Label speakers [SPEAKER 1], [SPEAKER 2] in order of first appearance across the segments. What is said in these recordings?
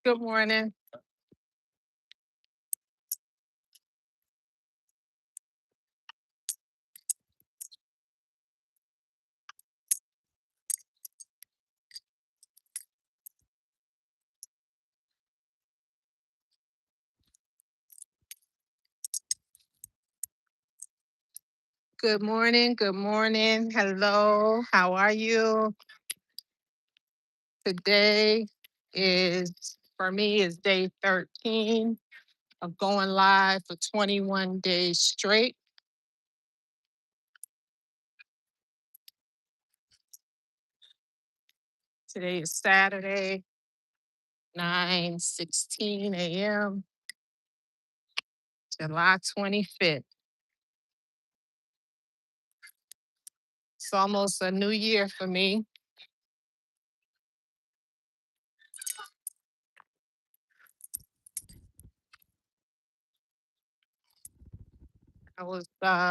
[SPEAKER 1] Good morning. Good morning. Good morning. Hello. How are you? Today for me, is day 13 of going live for 21 days straight. Today is Saturday, 9:16 a.m., July 25th. It's almost a new year for me.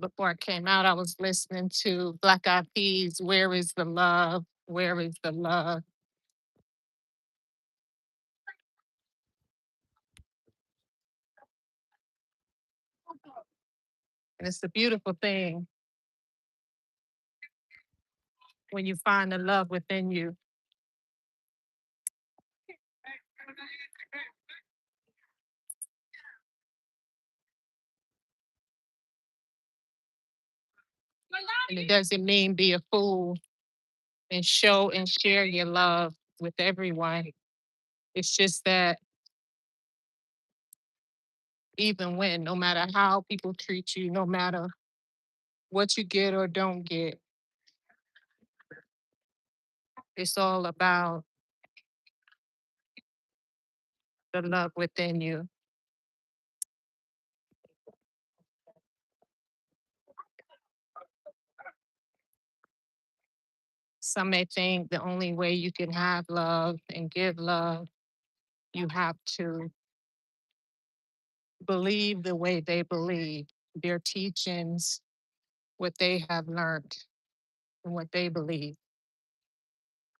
[SPEAKER 1] Before I came out, I was listening to Black Eyed Peas, Where is the Love? Where is the Love? And it's a beautiful thing when you find the love within you. And it doesn't mean be a fool and show and share your love with everyone. It's just that even when, no matter how people treat you, no matter what you get or don't get, it's all about the love within you. Some may think the only way you can have love and give love, you have to believe the way they believe, their teachings, what they have learned, and what they believe,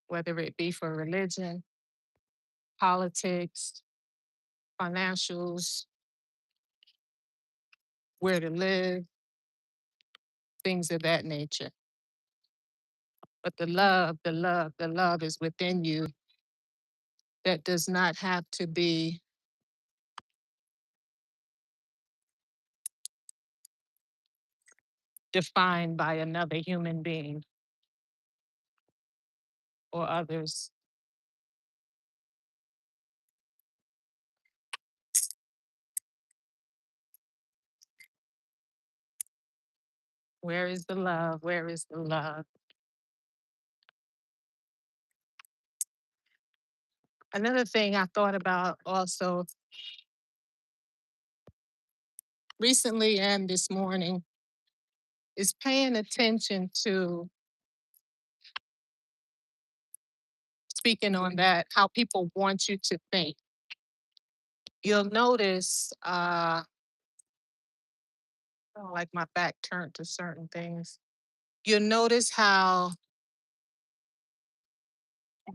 [SPEAKER 1] whether it be for religion, politics, financials, where to live, things of that nature. But the love is within you that does not have to be defined by another human being or others. Where is the love? Where is the love? Another thing I thought about also recently and this morning is paying attention to, speaking on that, how people want you to think. You'll notice, I don't like my back turned to certain things. You'll notice how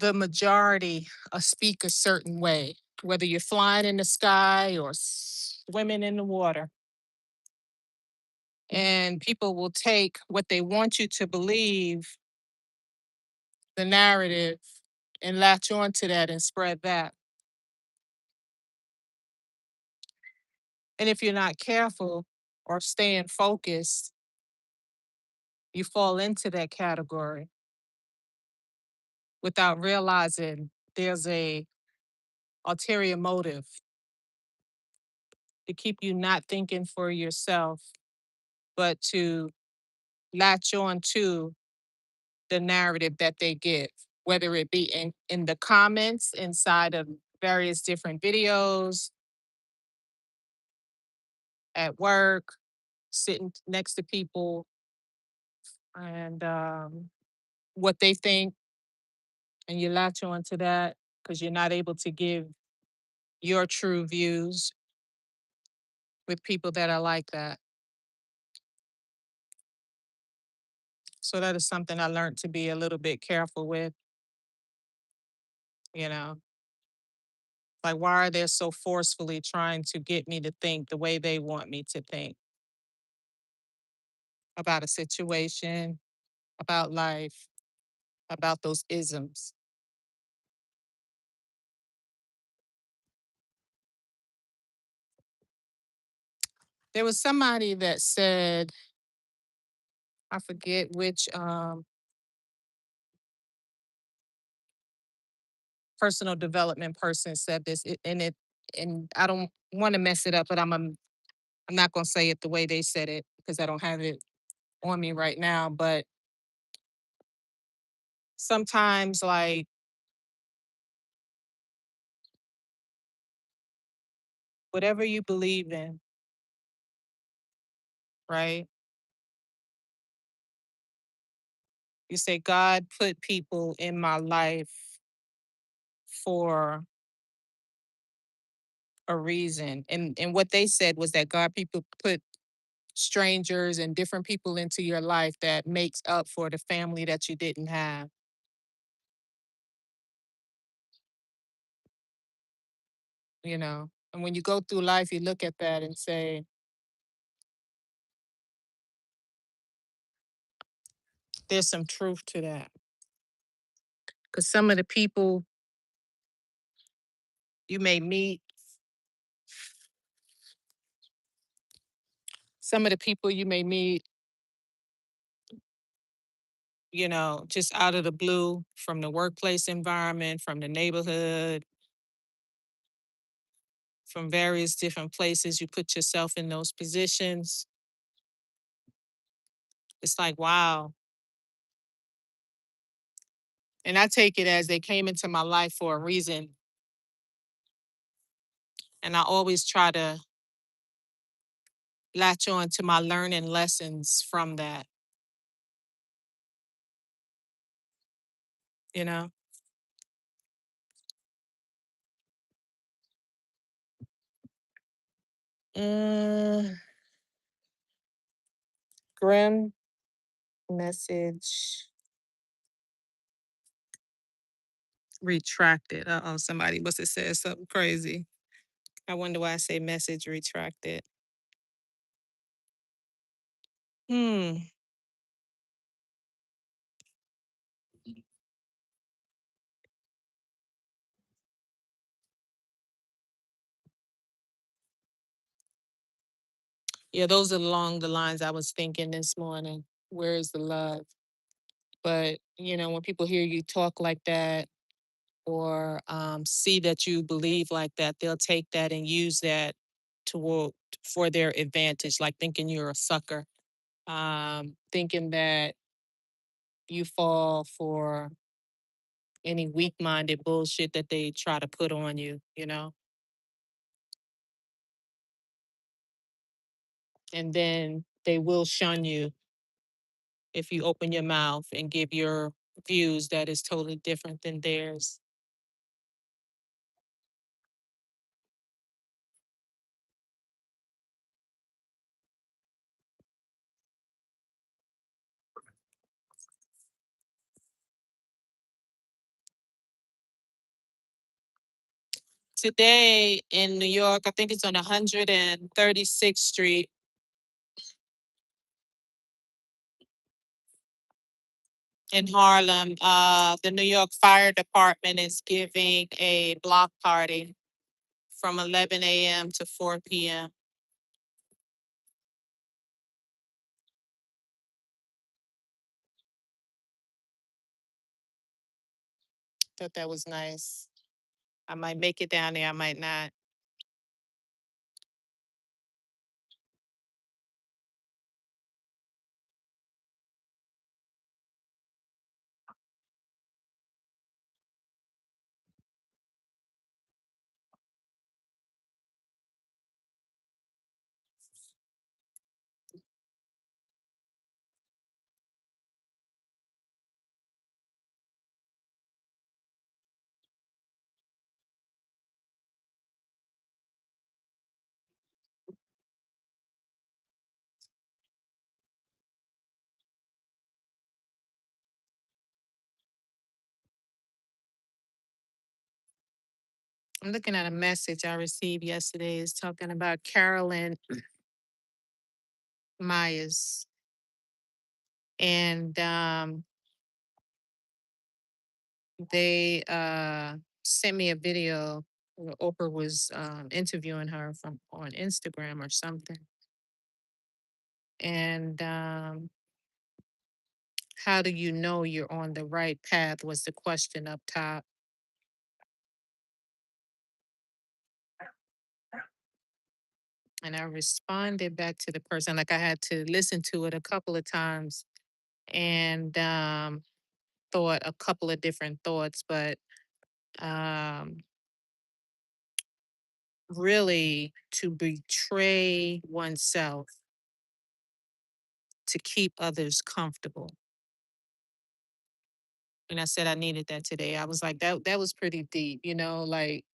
[SPEAKER 1] the majority speak a certain way, whether you're flying in the sky or swimming in the water. And people will take what they want you to believe, the narrative, and latch on to that and spread that. And if you're not careful or staying focused, you fall into that category without realizing there's a ulterior motive to keep you not thinking for yourself, but to latch on to the narrative that they give, whether it be in the comments inside of various different videos, at work, sitting next to people, and what they think, and you latch on to that because you're not able to give your true views with people that are like that. So that is something I learned to be a little bit careful with, you know. Like, why are they so forcefully trying to get me to think the way they want me to think about a situation, about life, about those isms? There was somebody that said, I forget which personal development person said this, and I don't want to mess it up, but I'm not gonna say it the way they said it because I don't have it on me right now. But sometimes, like, whatever you believe in, right? You say God put people in my life for a reason, and what they said was that God people put strangers and different people into your life that makes up for the family that you didn't have, you know. And when you go through life, you look at that and say, there's some truth to that. Because some of the people you may meet, some of the people you may meet, just out of the blue, from the workplace environment, from the neighborhood, from various different places, you put yourself in those positions. It's like, wow. And I take it as they came into my life for a reason. And I always try to latch on to my learning lessons from that, you know? Uh, Grim message retracted. Uh oh, somebody must have said something crazy. I wonder why I say message retracted. Hmm. Yeah, those are along the lines I was thinking this morning. Where is the love? But, when people hear you talk like that or see that you believe like that, they'll take that and use that toward for their advantage, like thinking you're a sucker, thinking that you fall for any weak-minded bullshit that they try to put on you. And then they will shun you if you open your mouth and give your views that is totally different than theirs. Today in New York, I think it's on 136th Street in Harlem. The New York Fire Department is giving a block party from 11 a.m. to 4 p.m. Thought that was nice. I might make it down there, I might not. I'm looking at a message I received yesterday. It's talking about Carolyn Myers. And they sent me a video where Oprah was interviewing her from on Instagram or something. And how do you know you're on the right path was the question up top. And I responded back to the person, like I had to listen to it a couple of times and thought a couple of different thoughts, but um, really to betray oneself to keep others comfortable. And I said I needed that today. I was like, that was pretty deep, like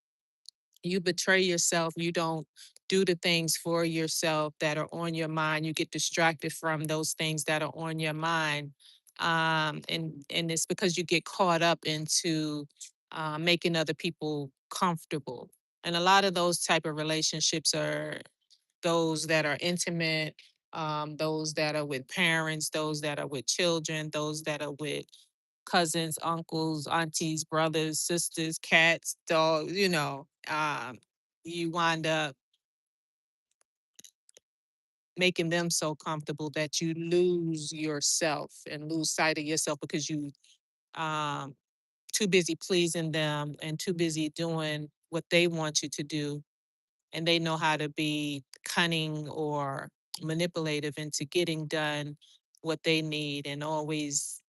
[SPEAKER 1] you betray yourself, you don't do the things for yourself that are on your mind. You get distracted from those things that are on your mind. And it's because you get caught up into making other people comfortable. And a lot of those type of relationships are those that are intimate, those that are with parents, those that are with children, those that are with cousins, uncles, aunties, brothers, sisters, cats, dogs, you wind up making them so comfortable that you lose yourself and lose sight of yourself because you um too busy pleasing them and too busy doing what they want you to do, and they know how to be cunning or manipulative into getting done what they need, and always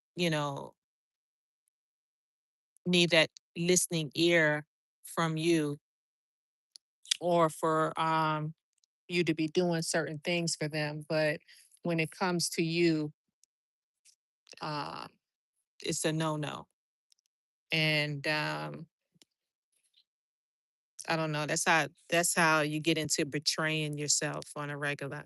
[SPEAKER 1] need that listening ear from you, or for you to be doing certain things for them. But when it comes to you, uh, it's a no-no. And I don't know, that's how you get into betraying yourself on a regular.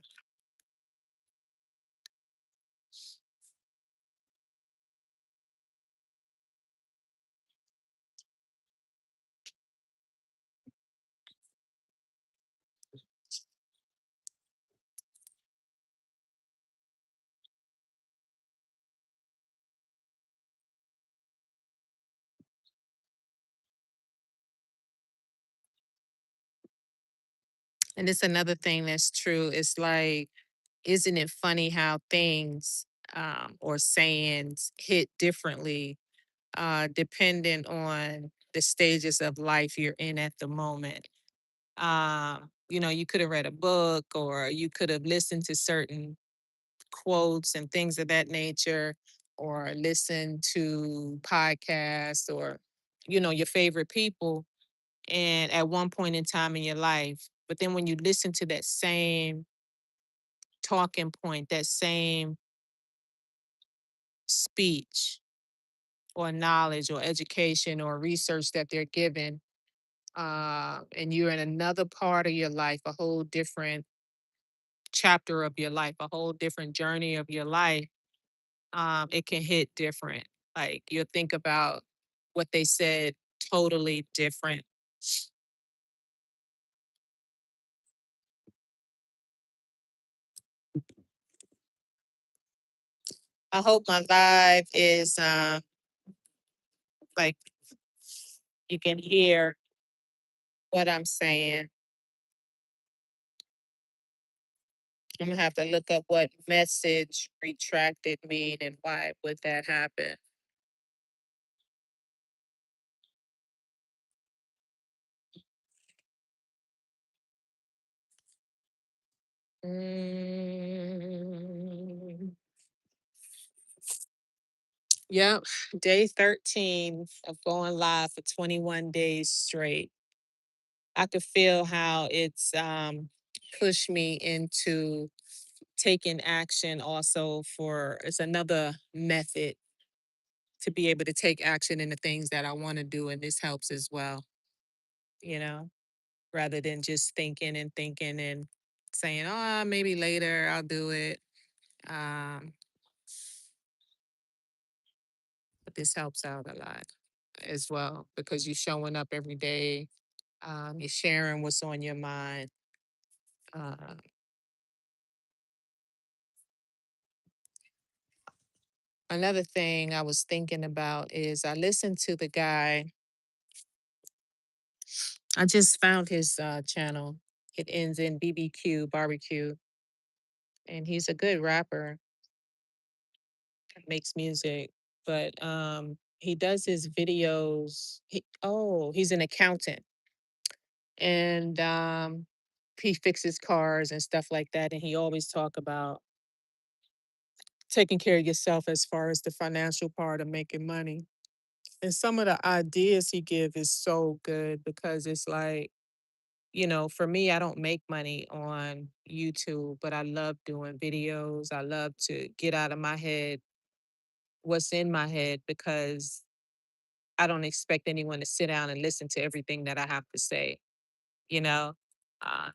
[SPEAKER 1] And it's another thing that's true. It's like, isn't it funny how things or sayings hit differently dependent on the stages of life you're in at the moment? You could have read a book, or you could have listened to certain quotes and things of that nature, or listened to podcasts, or your favorite people, and at one point in time in your life. But then when you listen to that same talking point, that same speech or knowledge or education or research that they're given, and you're in another part of your life, a whole different chapter of your life, a whole different journey of your life, it can hit different. Like you'll think about what they said totally different. I hope my vibe is like you can hear what I'm saying. I'm gonna have to look up what message retracted mean and why would that happen. Mm, yep, day 13 of going live for 21 days straight. I could feel how it's pushed me into taking action. Also, for it's another method to be able to take action in the things that I want to do, and this helps as well. You know, rather than just thinking and saying, "Oh, maybe later I'll do it." Um, but this helps out a lot as well because you're showing up every day. You're sharing what's on your mind. Uh, Another thing I was thinking about is I listened to the guy. I just found his channel. It ends in BBQ barbecue, and he's a good rapper, makes music, but he does his videos. He's an accountant, and he fixes cars and stuff like that. And he always talk about taking care of yourself as far as the financial part of making money. And some of the ideas he give is so good because it's like, for me, I don't make money on YouTube, but I love doing videos. I love to get out of my head what's in my head because I don't expect anyone to sit down and listen to everything that I have to say, you know?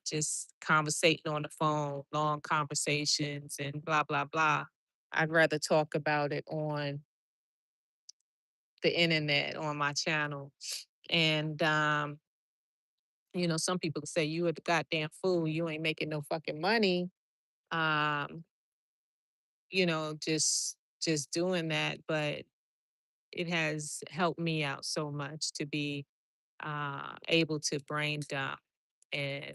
[SPEAKER 1] Just conversating on the phone, long conversations and blah, blah, blah. I'd rather talk about it on the internet on my channel. And some people say you a goddamn fool, you ain't making no fucking money. Um, just doing that. But it has helped me out so much to be able to brain dump and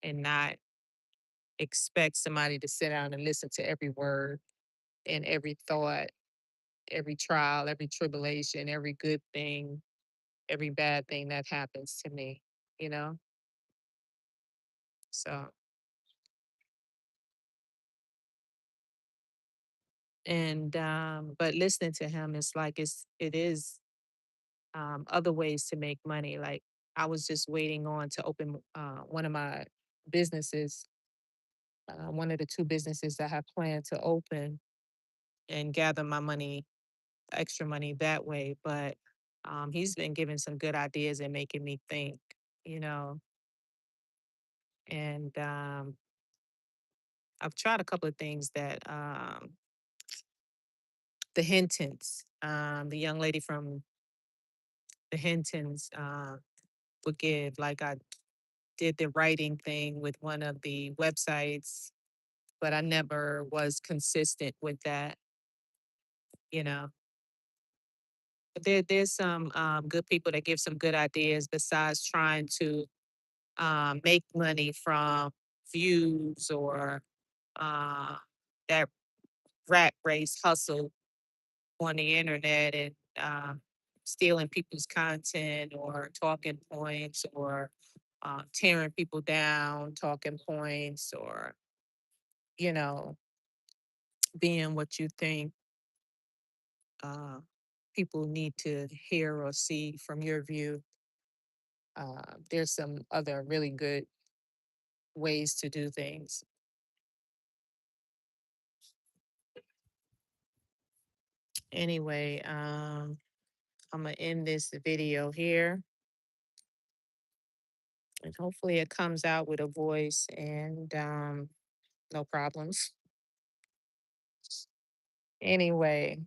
[SPEAKER 1] not expect somebody to sit down and listen to every word and every thought, every trial, every tribulation, every good thing, every bad thing that happens to me, you know? So, and, but listening to him is like, it is other ways to make money. Like I was just waiting on to open one of my businesses, one of the two businesses that I have planned to open and gather my money, extra money that way. But he's been giving some good ideas and making me think, you know, and I've tried a couple of things that the Hintons, the young lady from the Hintons would give. Like I did the writing thing with one of the websites, but I never was consistent with that, you know. But there's some good people that give some good ideas besides trying to make money from views or uh, that rat race hustle on the internet and stealing people's content or talking points or tearing people down, talking points, or, you know, being what you think uh, people need to hear or see from your view. There's some other really good ways to do things. Anyway, I'm gonna end this video here, and hopefully it comes out with a voice and no problems. Anyway,